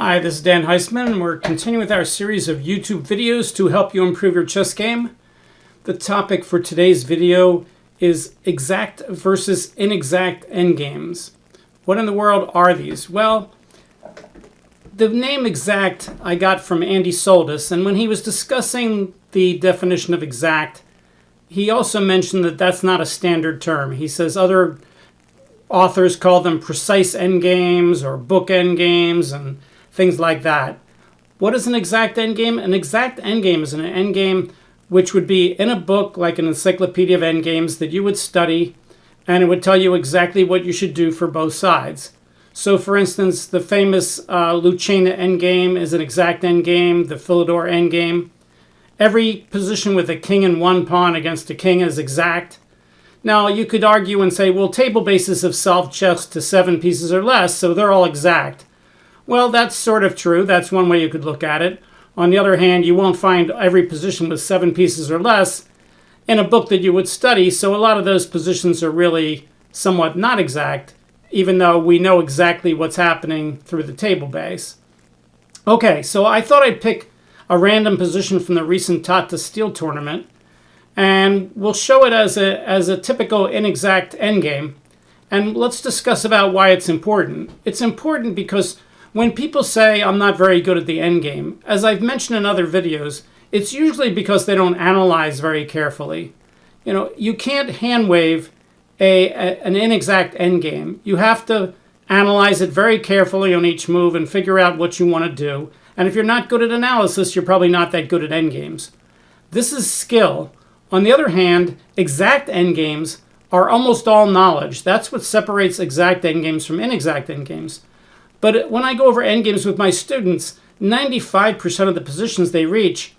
Hi, this is Dan Heisman, and we're continuing with our series of YouTube videos to help you improve your chess game. The topic for today's video is exact versus inexact endgames. What in the world are these? Well, the name exact I got from Andy Soldis, and when he was discussing the definition of exact, he also mentioned that that's not a standard term. He says other authors call them precise endgames or book endgames and things like that. What is an exact endgame? An exact endgame is an endgame which would be in a book like an encyclopedia of endgames that you would study, and it would tell you exactly what you should do for both sides. So for instance, the famous Lucena endgame is an exact endgame, the Philidor endgame. Every position with a king and one pawn against a king is exact. Now, you could argue and say, well, table bases have solved chess to 7 pieces or less, so they're all exact. Well, that's sort of true. That's one way you could look at it. On the other hand, you won't find every position with 7 pieces or less in a book that you would study, so a lot of those positions are really somewhat not exact, even though we know exactly what's happening through the table base. Okay, so I thought I'd pick a random position from the recent Tata Steel tournament, and we'll show it as a typical inexact endgame. And let's discuss about why it's important. It's important because when people say I'm not very good at the endgame, as I've mentioned in other videos, it's usually because they don't analyze very carefully. You know, you can't hand wave an inexact endgame. You have to analyze it very carefully on each move and figure out what you want to do. And if you're not good at analysis, you're probably not that good at endgames. This is skill. On the other hand, exact endgames are almost all knowledge. That's what separates exact endgames from inexact endgames. But when I go over endgames with my students, 95% of the positions they reach,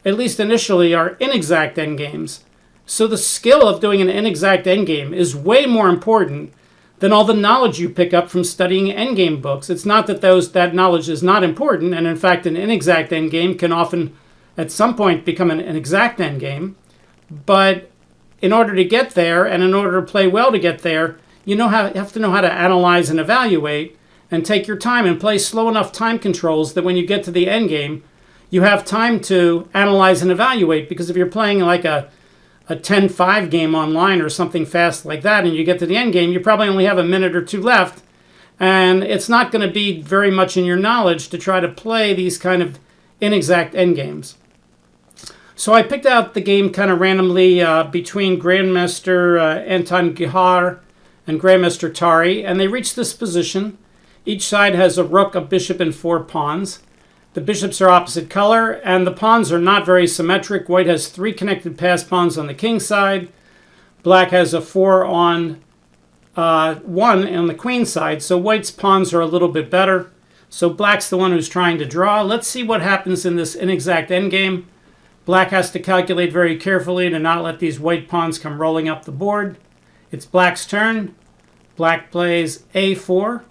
at least initially, are inexact endgames. So the skill of doing an inexact endgame is way more important than all the knowledge you pick up from studying endgame books. It's not that that knowledge is not important, and in fact, an inexact endgame can often, at some point, become an exact endgame. But in order to get there, and in order to play well to get there, you have to know how to analyze and evaluate, and take your time and play slow enough time controls that when you get to the end game, you have time to analyze and evaluate. Because if you're playing like a 10-5 game online or something fast like that, and you get to the end game, you probably only have a minute or two left, and it's not going to be very much in your knowledge to try to play these kind of inexact end games. So I picked out the game kind of randomly between Grandmaster Anton Gihar and Grandmaster Tari, and they reached this position. Each side has a rook, a bishop, and 4 pawns. The bishops are opposite color, and the pawns are not very symmetric. White has 3 connected pass pawns on the king side. Black has a 4 on 1 on the queen side, so white's pawns are a little bit better. So black's the one who's trying to draw. Let's see what happens in this inexact endgame. Black has to calculate very carefully to not let these white pawns come rolling up the board. It's black's turn. Black plays a4.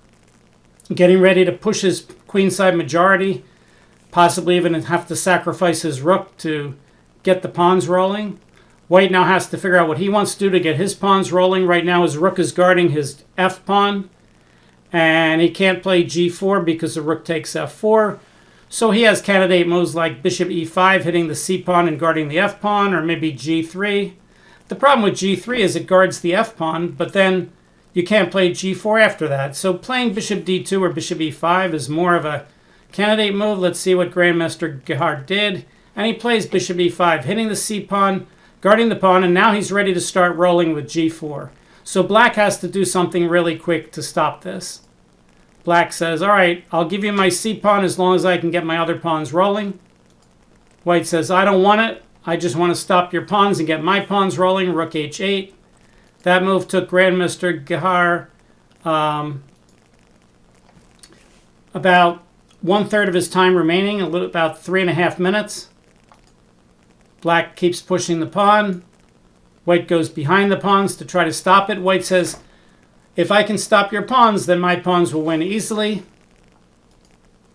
Getting ready to push his queenside majority, possibly even have to sacrifice his rook to get the pawns rolling. White now has to figure out what he wants to do to get his pawns rolling. Right now his rook is guarding his f pawn, and he can't play g4 because the rook takes f4. So he has candidate moves like bishop e5 hitting the c pawn and guarding the f pawn, or maybe g3. The problem with g3 is it guards the f pawn, but then you can't play g4 after that. So playing bishop d2 or bishop e5 is more of a candidate move. Let's see what Grandmaster Gihar did. And he plays bishop e5, hitting the c pawn, guarding the pawn, and now he's ready to start rolling with g4. So black has to do something really quick to stop this. Black says, all right, I'll give you my c pawn as long as I can get my other pawns rolling. White says, I don't want it. I just want to stop your pawns and get my pawns rolling. Rook h8. That move took Grandmaster Gihar about 1/3 of his time remaining, about 3.5 minutes. Black keeps pushing the pawn. White goes behind the pawns to try to stop it. White says, if I can stop your pawns, then my pawns will win easily.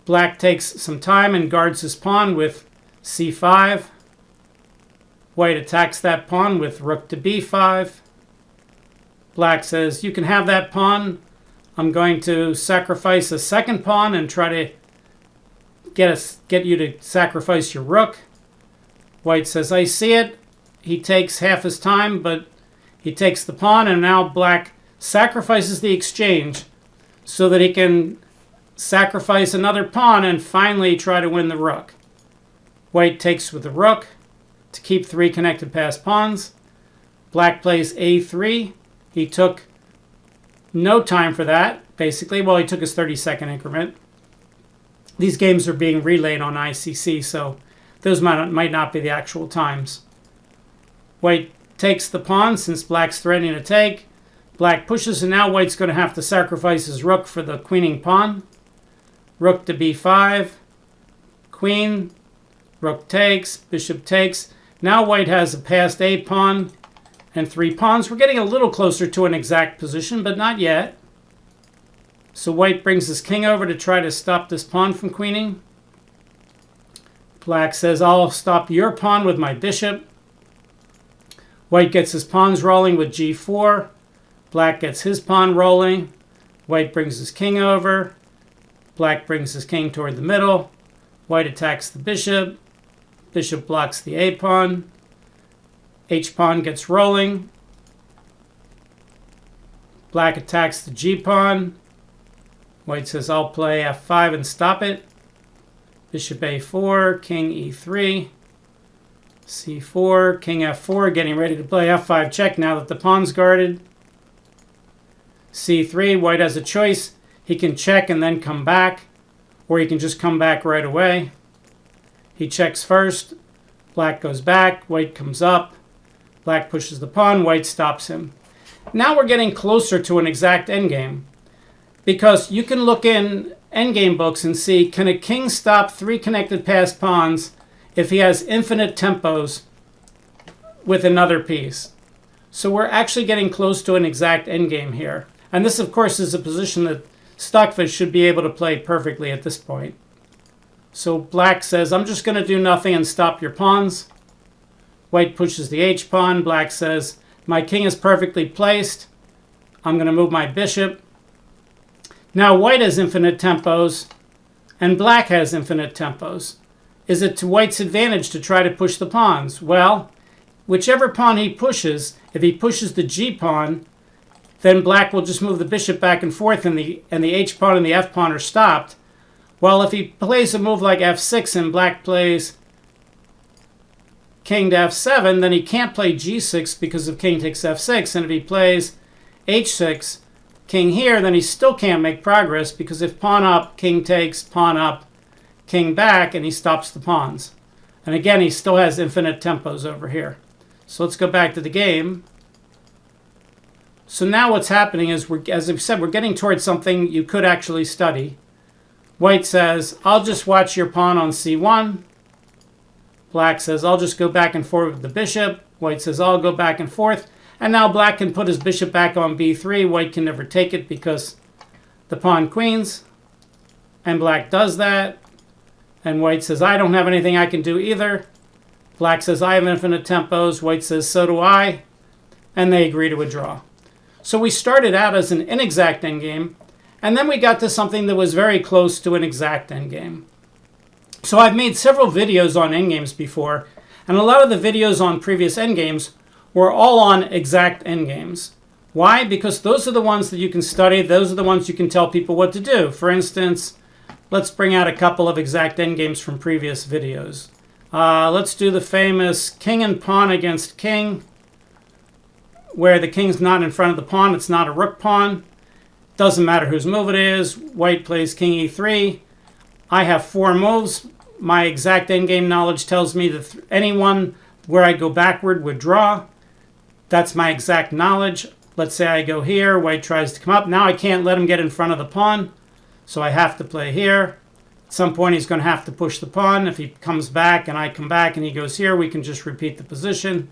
Black takes some time and guards his pawn with c5. White attacks that pawn with rook to b5. Black says, you can have that pawn. I'm going to sacrifice a second pawn and try to get you to sacrifice your rook. White says, I see it. He takes half his time, but he takes the pawn, and now black sacrifices the exchange so that he can sacrifice another pawn and finally try to win the rook. White takes with the rook to keep 3 connected passed pawns. Black plays a3. He took no time for that, basically. Well, he took his 30-second increment. These games are being relayed on ICC, so those might not be the actual times. White takes the pawn since black's threatening to take. Black pushes, and now white's going to have to sacrifice his rook for the queening pawn. Rook to b5. Queen. Rook takes. Bishop takes. Now white has a passed a pawn and 3 pawns. We're getting a little closer to an exact position, but not yet. So white brings his king over to try to stop this pawn from queening. Black says, I'll stop your pawn with my bishop. White gets his pawns rolling with g4. Black gets his pawn rolling. White brings his king over. Black brings his king toward the middle. White attacks the bishop. Bishop blocks the a pawn. H pawn gets rolling. Black attacks the g pawn. White says, I'll play f5 and stop it. Bishop a4, king e3, c4, king f4, getting ready to play f5 check now that the pawn's guarded. c3, white has a choice. He can check and then come back, or he can just come back right away. He checks first. Black goes back. White comes up. Black pushes the pawn. White stops him. Now we're getting closer to an exact endgame, because you can look in endgame books and see, can a king stop 3 connected passed pawns if he has infinite tempos with another piece? So we're actually getting close to an exact endgame here. And this, of course, is a position that Stockfish should be able to play perfectly at this point. So black says, I'm just going to do nothing and stop your pawns. White pushes the h pawn. Black says, my king is perfectly placed. I'm going to move my bishop. Now white has infinite tempos, and black has infinite tempos. Is it to white's advantage to try to push the pawns? Well, whichever pawn he pushes, if he pushes the g pawn, then black will just move the bishop back and forth, and the h pawn and the f pawn are stopped. Well, if he plays a move like f6 and black plays king to f7, then he can't play g6 because if king takes f6. And if he plays h6, king here, then he still can't make progress, because if pawn up, king takes, pawn up, king back, and he stops the pawns. And again, he still has infinite tempos over here. So let's go back to the game. So now what's happening is, as I said, we're getting towards something you could actually study. White says, I'll just watch your pawn on c1. Black says, I'll just go back and forth with the bishop. White says, I'll go back and forth. And now black can put his bishop back on b3. White can never take it because the pawn queens. And black does that. And white says, I don't have anything I can do either. Black says, I have infinite tempos. White says, so do I. And they agree to a draw. So we started out as an inexact endgame, and then we got to something that was very close to an exact endgame. So I've made several videos on endgames before, and a lot of the videos on previous endgames were all on exact endgames. Why? Because those are the ones that you can study. Those are the ones you can tell people what to do. For instance, let's bring out a couple of exact endgames from previous videos. Let's do the famous king and pawn against king, where the king's not in front of the pawn. It's not a rook pawn. Doesn't matter whose move it is. White plays king e3. I have 4 moves. My exact endgame knowledge tells me that anyone where I go backward would draw. That's my exact knowledge. Let's say I go here. White tries to come up. Now I can't let him get in front of the pawn, so I have to play here. At some point he's going to have to push the pawn. If he comes back and I come back and he goes here, we can just repeat the position.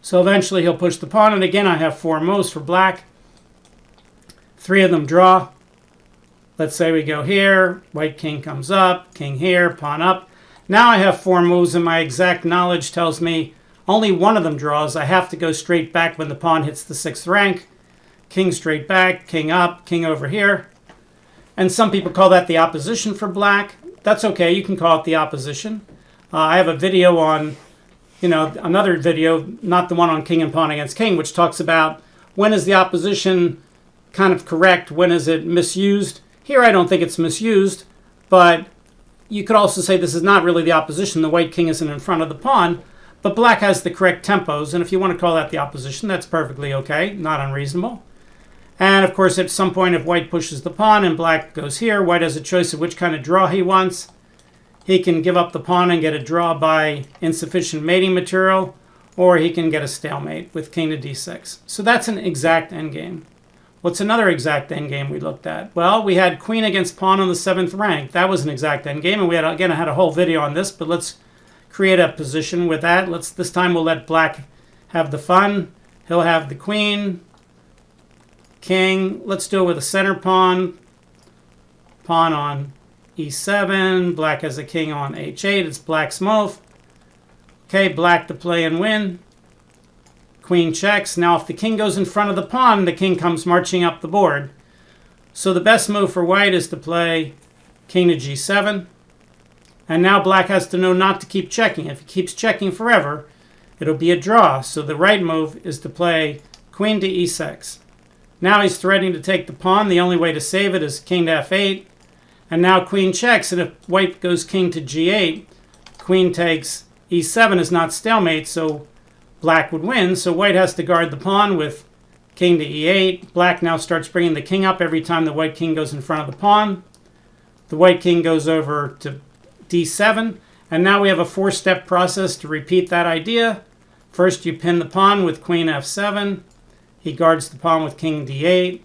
So eventually he'll push the pawn, and again I have 4 moves for black. 3 of them draw. Let's say we go here, white king comes up, king here, pawn up. Now I have 4 moves, and my exact knowledge tells me only 1 of them draws. I have to go straight back when the pawn hits the 6th rank. King straight back, king up, king over here. And some people call that the opposition for black. That's okay, you can call it the opposition. I have a video on, another video, not the one on king and pawn against king, which talks about when is the opposition kind of correct, when is it misused. Here I don't think it's misused, but you could also say this is not really the opposition. The white king isn't in front of the pawn, but black has the correct tempos, and if you want to call that the opposition, that's perfectly okay, not unreasonable. And of course, at some point, if white pushes the pawn and black goes here, white has a choice of which kind of draw he wants. He can give up the pawn and get a draw by insufficient mating material, or he can get a stalemate with king to d6. So that's an exact endgame. What's another exact endgame we looked at? Well, we had queen against pawn on the 7th rank. That was an exact endgame, and we had, again, I had a whole video on this, but let's create a position with that. This time we'll let black have the fun. He'll have the queen, king. Let's do it with a center pawn. Pawn on e7. Black has a king on h8. It's black's move. Okay, black to play and win. Queen checks. Now if the king goes in front of the pawn, the king comes marching up the board. So the best move for white is to play king to g7. And now black has to know not to keep checking. If he keeps checking forever, it'll be a draw. So the right move is to play queen to e6. Now he's threatening to take the pawn. The only way to save it is king to f8. And now queen checks. And if white goes king to g8, queen takes e7 is not stalemate, so black would win. So white has to guard the pawn with king to e8. Black now starts bringing the king up every time the white king goes in front of the pawn. The white king goes over to d7. And now we have a 4-step process to repeat that idea. First, you pin the pawn with queen f7. He guards the pawn with king d8.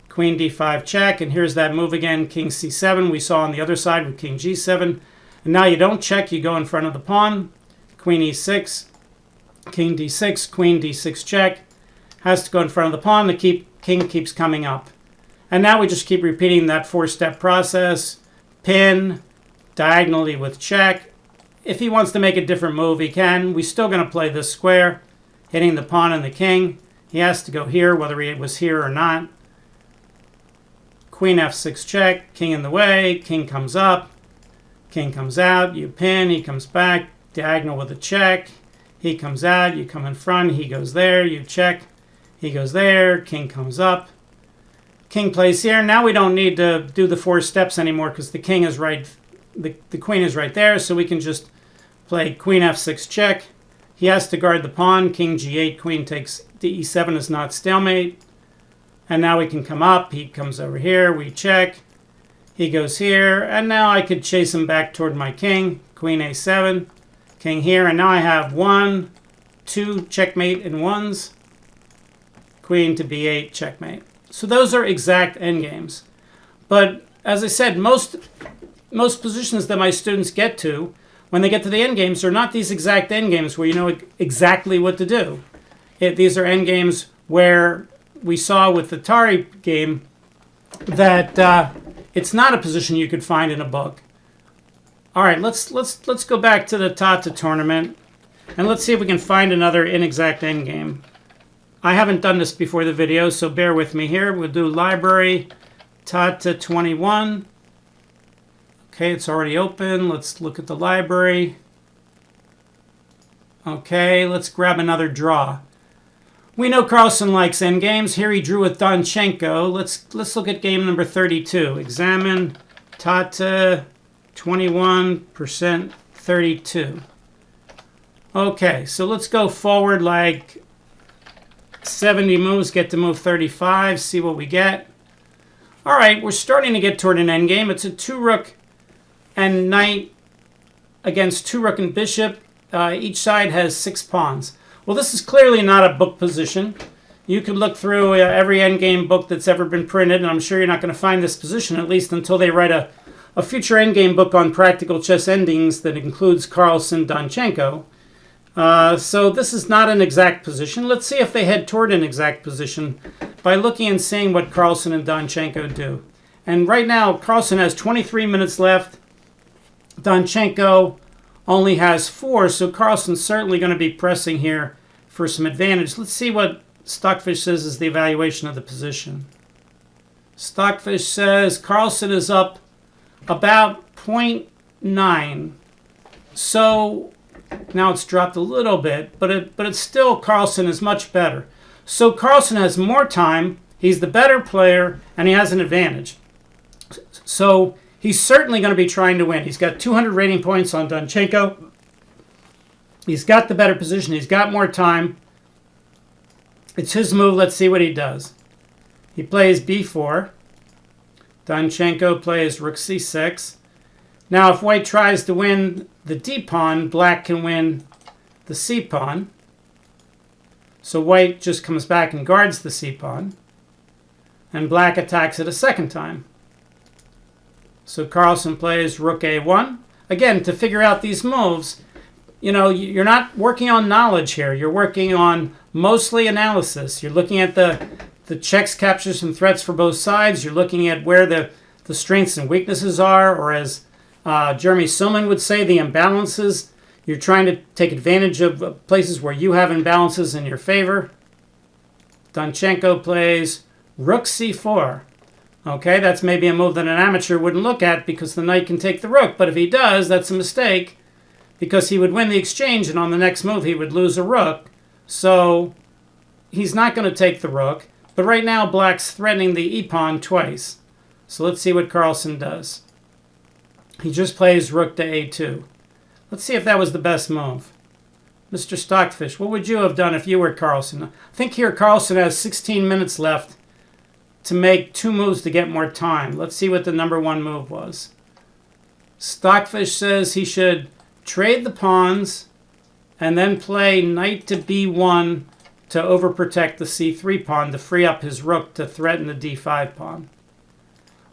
Queen d5 check. And here's that move again, king c7 we saw on the other side with king g7. And now you don't check, you go in front of the pawn. Queen e6. King d6, queen d6 check. Has to go in front of the pawn. The king keeps coming up. And now we just keep repeating that 4-step process. Pin, diagonally with check. If he wants to make a different move, he can. We're still going to play this square, hitting the pawn and the king. He has to go here, whether he was here or not. Queen f6 check, king in the way, king comes up, king comes out, you pin, he comes back, diagonal with a check. He comes out, you come in front, he goes there, you check, he goes there, king comes up. King plays here. Now we don't need to do the 4 steps anymore because the king is right, the queen is right there, so we can just play queen f6 check. He has to guard the pawn, king g8, queen takes d7 is not stalemate. And now we can come up, he comes over here, we check. He goes here, and now I could chase him back toward my king, queen a7. King here, and now I have 1, 2 checkmate in ones. Queen to b8 checkmate. So those are exact endgames. But as I said, most positions that my students get to, when they get to the endgames, are not these exact endgames where you know exactly what to do. These are endgames where we saw with the Tari game that it's not a position you could find in a book. All right, let's go back to the Tata tournament, and let's see if we can find another inexact endgame. I haven't done this before the video, so bear with me here. We'll do library, Tata 21. Okay, it's already open. Let's look at the library. Okay, let's grab another draw. We know Carlsen likes endgames. Here he drew with Donchenko. Let's look at game number 32. Examine Tata 21% 32. Okay, so let's go forward like 70 moves, get to move 35, see what we get. All right, we're starting to get toward an endgame. It's a 2-rook and knight against 2-rook and bishop. Each side has 6 pawns. Well, this is clearly not a book position. You could look through every endgame book that's ever been printed, and I'm sure you're not going to find this position, at least until they write a future endgame book on practical chess endings that includes Carlsen Donchenko. So this is not an exact position. Let's see if they head toward an exact position by looking and seeing what Carlsen and Donchenko do. And right now, Carlsen has 23 minutes left. Donchenko only has 4, so Carlsen's certainly going to be pressing here for some advantage. Let's see what Stockfish says is the evaluation of the position. Stockfish says Carlsen is up about 0.9. So now it's dropped a little bit, but it's still, Carlsen is much better. So Carlsen has more time, he's the better player, and he has an advantage. So he's certainly going to be trying to win. He's got 200 rating points on Danchenko. He's got the better position. He's got more time. It's his move. Let's see what he does. He plays b4. Danchenko plays rook c6. Now, if white tries to win the d-pawn, black can win the c-pawn. So white just comes back and guards the c-pawn. And black attacks it a second time. So Carlsen plays rook a1. Again, to figure out these moves, you're not working on knowledge here. You're working on mostly analysis. You're looking at the checks, captures, and threats for both sides. You're looking at where the strengths and weaknesses are, or as Jeremy Silman would say, the imbalances. You're trying to take advantage of places where you have imbalances in your favor. Danchenko plays rook c4. Okay, that's maybe a move that an amateur wouldn't look at because the knight can take the rook. But if he does, that's a mistake because he would win the exchange, and on the next move he would lose a rook. So he's not going to take the rook. But right now, black's threatening the e-pawn twice. So let's see what Carlsen does. He just plays rook to a2. Let's see if that was the best move. Mr. Stockfish, what would you have done if you were Carlsen? I think here Carlsen has 16 minutes left to make 2 moves to get more time. Let's see what the number 1 move was. Stockfish says he should trade the pawns and then play knight to b1 to overprotect the c3 pawn to free up his rook to threaten the d5 pawn.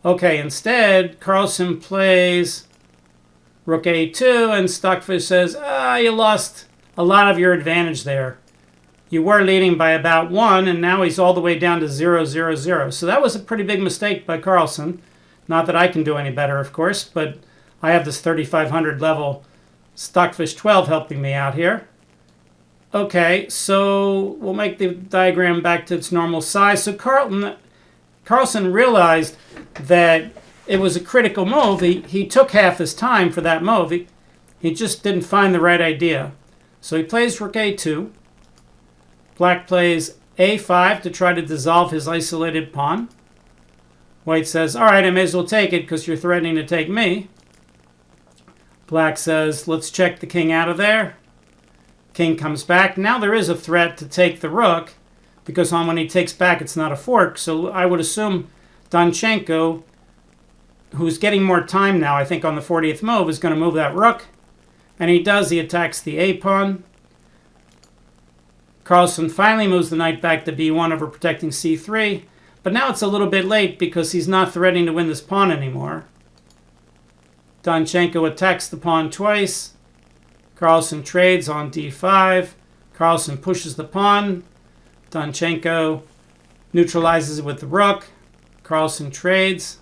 Okay, instead, Carlsen plays rook a2, and Stockfish says, you lost a lot of your advantage there. You were leading by about 1, and now he's all the way down to 0, 0, 0. So that was a pretty big mistake by Carlsen. Not that I can do any better, of course, but I have this 3,500 level Stockfish 12 helping me out here. Okay, so we'll make the diagram back to its normal size. So Carlsen realized that it was a critical move. He took half his time for that move. He just didn't find the right idea. So he plays rook a2. Black plays a5 to try to dissolve his isolated pawn. White says, all right, I may as well take it because you're threatening to take me. Black says, let's check the king out of there. King comes back. Now there is a threat to take the rook because when he takes back, it's not a fork. So I would assume Danchenko, who's getting more time now, I think on the 40th move, is going to move that rook. And he does. He attacks the a-pawn. Carlsen finally moves the knight back to b1 over protecting c3. But now it's a little bit late because he's not threatening to win this pawn anymore. Danchenko attacks the pawn twice. Carlsen trades on d5. Carlsen pushes the pawn. Danchenko neutralizes it with the rook. Carlsen trades.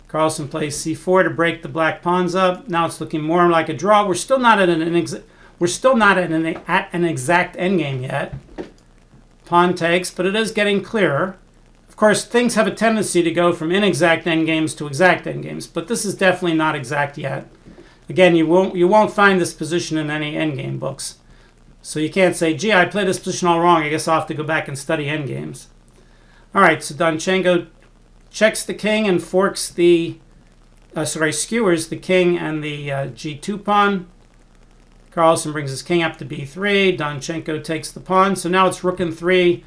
Carlsen plays c4 to break the black pawns up. Now it's looking more like a draw. We're still not at an exact endgame yet. Pawn takes, but it is getting clearer. Of course, things have a tendency to go from inexact endgames to exact endgames, but this is definitely not exact yet. Again, you won't find this position in any endgame books. So you can't say, gee, I played this position all wrong. I guess I'll have to go back and study endgames. All right, so Danchenko checks the king and forks skewers the king and the g2 pawn. Carlsen brings his king up to b3. Danchenko takes the pawn. So now it's rook and 3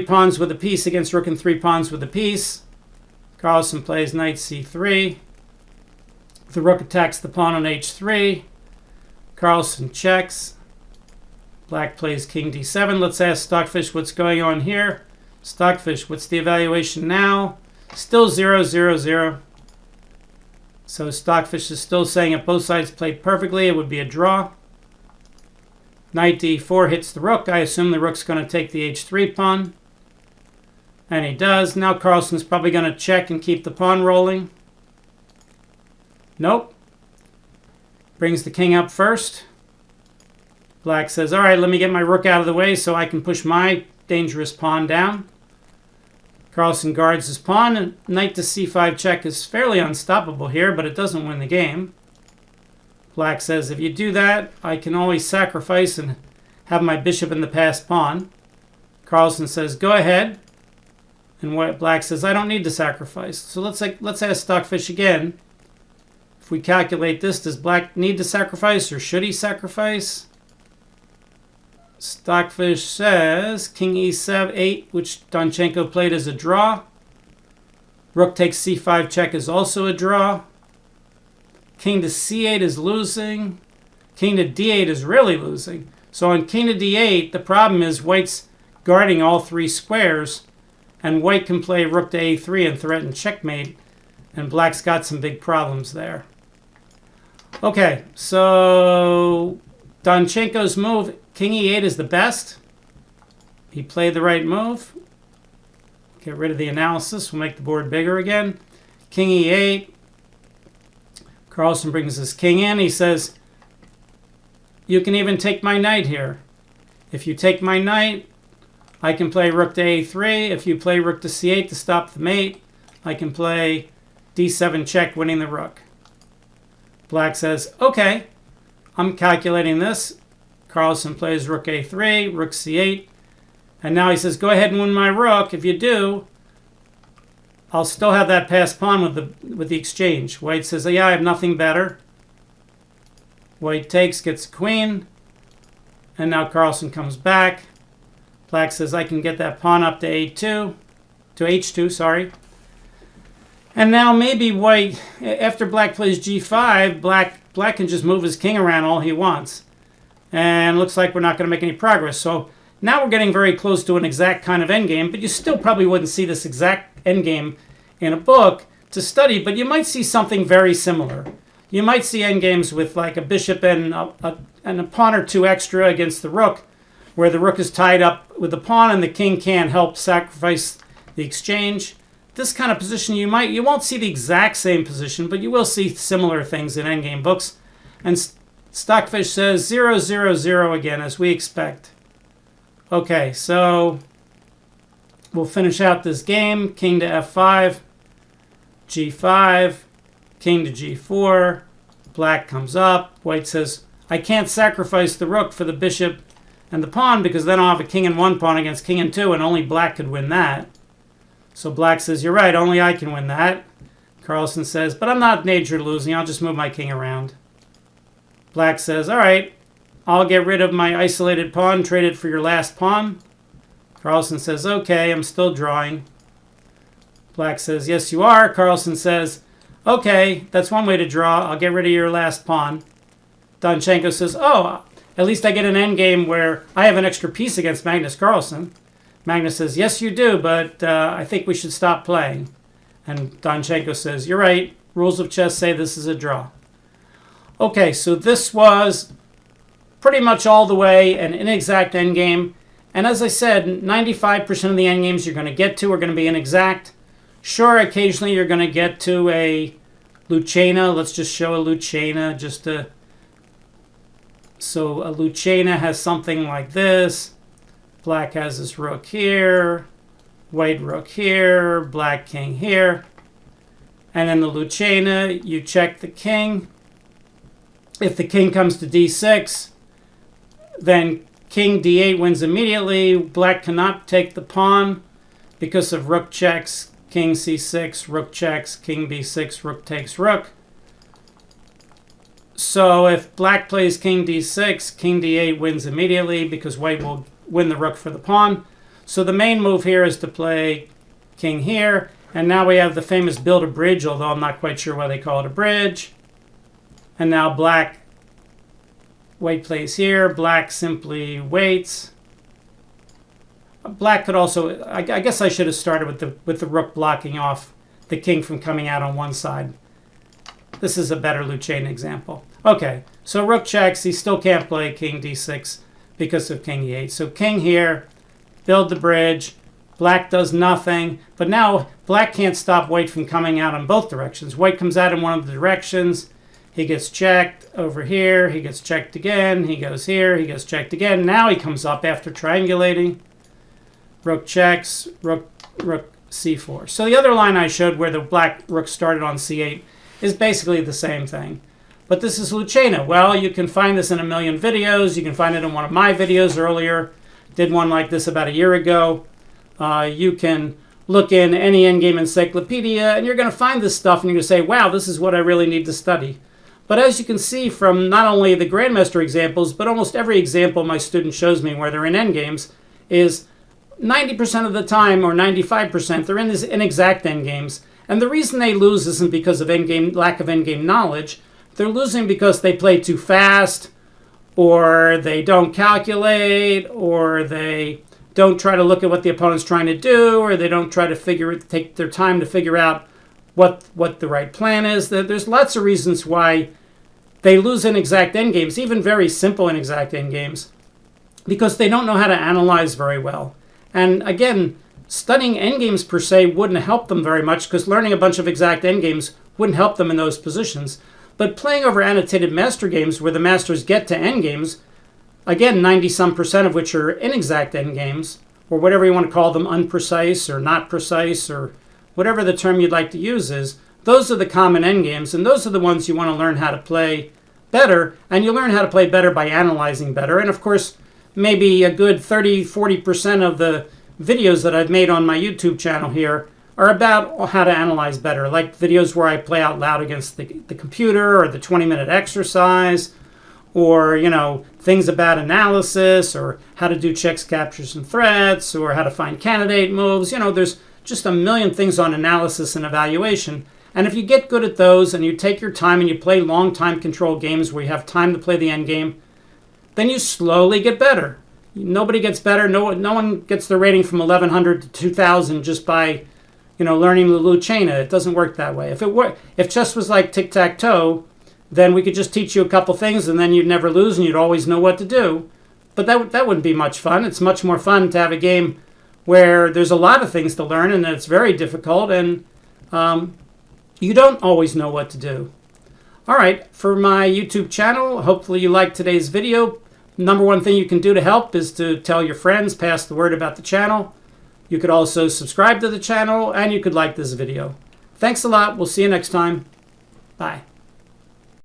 pawns with a piece against rook and 3 pawns with a piece. Carlsen plays knight c3. The rook attacks the pawn on h3. Carlsen checks. Black plays king d7. Let's ask Stockfish what's going on here. Stockfish, what's the evaluation now? Still 0, 0, 0. So Stockfish is still saying if both sides played perfectly, it would be a draw. Knight d4 hits the rook. I assume the rook's going to take the h3 pawn. And he does. Now Carlsen's probably going to check and keep the pawn rolling. Nope. Brings the king up first. Black says, all right, let me get my rook out of the way so I can push my dangerous pawn down. Carlsen guards his pawn, and knight to c5 check is fairly unstoppable here, but it doesn't win the game. Black says, if you do that, I can always sacrifice and have my bishop in the passed pawn. Carlsen says, go ahead. And Black says, I don't need to sacrifice. So let's ask Stockfish again. If we calculate this, does Black need to sacrifice or should he sacrifice? Stockfish says king e7, 8, which Danchenko played as a draw. Rook takes c5 check is also a draw. King to c8 is losing. King to d8 is really losing. So on king to d8, the problem is white's guarding all three squares, and white can play rook to a3 and threaten checkmate, and black's got some big problems there. Okay, so Danchenko's move, king e8 is the best. He played the right move. Get rid of the analysis. We'll make the board bigger again. King e8. Carlsen brings his king in. He says, you can even take my knight here. If you take my knight, I can play rook to a3. If you play rook to c8 to stop the mate, I can play d7 check, winning the rook. Black says, okay, I'm calculating this. Carlsen plays rook a3, rook c8. And now he says, go ahead and win my rook. If you do, I'll still have that passed pawn with the exchange. White says, yeah, I have nothing better. White takes, gets queen. And now Carlsen comes back. Black says, I can get that pawn up to h2, sorry. And now maybe white, after black plays g5, black can just move his king around all he wants. And looks like we're not going to make any progress. So now we're getting very close to an exact kind of endgame, but you still probably wouldn't see this exact endgame in a book to study, but you might see something very similar. You might see endgames with like a bishop and a pawn or two extra against the rook, where the rook is tied up with the pawn and the king can't help sacrifice the exchange. This kind of position, you won't see the exact same position, but you will see similar things in endgame books. And Stockfish says 0, 0, 0 again, as we expect. Okay, so we'll finish out this game. King to f5, g5, king to g4. Black comes up. White says, I can't sacrifice the rook for the bishop and the pawn because then I'll have a king and one pawn against king and two, and only black could win that. So black says, you're right, only I can win that. Carlsen says, but I'm not major losing. I'll just move my king around. Black says, all right, I'll get rid of my isolated pawn, trade it for your last pawn. Carlsen says, okay, I'm still drawing. Black says, yes, you are. Carlsen says, okay, that's one way to draw. I'll get rid of your last pawn. Danchenko says, oh, at least I get an endgame where I have an extra piece against Magnus Carlsen. Magnus says, yes, you do, but I think we should stop playing. And Danchenko says, you're right. Rules of chess say this is a draw. Okay, so this was pretty much all the way an inexact endgame. And as I said, 95% of the endgames you're going to get to are going to be inexact. Sure, occasionally you're going to get to a Lucena. Let's just show a Lucena. So a Lucena has something like this. Black has his rook here. White rook here. Black king here. And in the Lucena, you check the king. If the king comes to d6, then king d8 wins immediately. Black cannot take the pawn because of rook checks, king c6, rook checks, king b6, rook takes rook. So if black plays king d6, king d8 wins immediately because white will win the rook for the pawn. So the main move here is to play king here. And now we have the famous build a bridge, although I'm not quite sure why they call it a bridge. And now white plays here. Black simply waits. Black could also, I guess I should have started with the rook blocking off the king from coming out on one side. This is a better Lucena example. Okay, so rook checks. He still can't play king d6 because of king e8. So king here, build the bridge. Black does nothing. But now black can't stop white from coming out in both directions. White comes out in one of the directions. He gets checked over here. He gets checked again. He goes here. He gets checked again. Now he comes up after triangulating. Rook checks. Rook c4. So the other line I showed where the black rook started on c8 is basically the same thing. But this is Lucena. Well, you can find this in a million videos. You can find it in one of my videos earlier. Did one like this about a year ago. You can look in any endgame encyclopedia, and you're going to find this stuff, and you're going to say, wow, this is what I really need to study. But as you can see from not only the Grandmaster examples, but almost every example my student shows me where they're in endgames is 90% of the time, or 95%, they're in these inexact endgames. And the reason they lose isn't because of lack of endgame knowledge. They're losing because they play too fast, or they don't calculate, or they don't try to look at what the opponent's trying to do, or they don't try to take their time to figure out what the right plan is. There's lots of reasons why they lose inexact endgames, even very simple inexact endgames, because they don't know how to analyze very well. And again, studying endgames per se wouldn't help them very much, because learning a bunch of exact endgames wouldn't help them in those positions. But playing over annotated master games where the masters get to endgames, again, 90-some% of which are inexact endgames, or whatever you want to call them, unprecise or not precise, or whatever the term you'd like to use is, those are the common endgames, and those are the ones you want to learn how to play better, and you learn how to play better by analyzing better. And of course, maybe a good 30-40% of the videos that I've made on my YouTube channel here are about how to analyze better, like videos where I play out loud against the computer, or the 20-minute exercise, or, you know, things about analysis, or how to do checks, captures, and threats, or how to find candidate moves. You know, there's just a million things on analysis and evaluation. And if you get good at those, and you take your time, and you play long time control games where you have time to play the end game, then you slowly get better. Nobody gets better. No one gets their rating from 1100 to 2000 just by, you know, learning the Lucena. It doesn't work that way. If chess was like tic-tac-toe, then we could just teach you a couple things, and then you'd never lose, and you'd always know what to do. But that wouldn't be much fun. It's much more fun to have a game where there's a lot of things to learn, and it's very difficult, and you don't always know what to do. All right, for my YouTube channel, hopefully you liked today's video. Number one thing you can do to help is to tell your friends, pass the word about the channel. You could also subscribe to the channel, and you could like this video. Thanks a lot. We'll see you next time. Bye.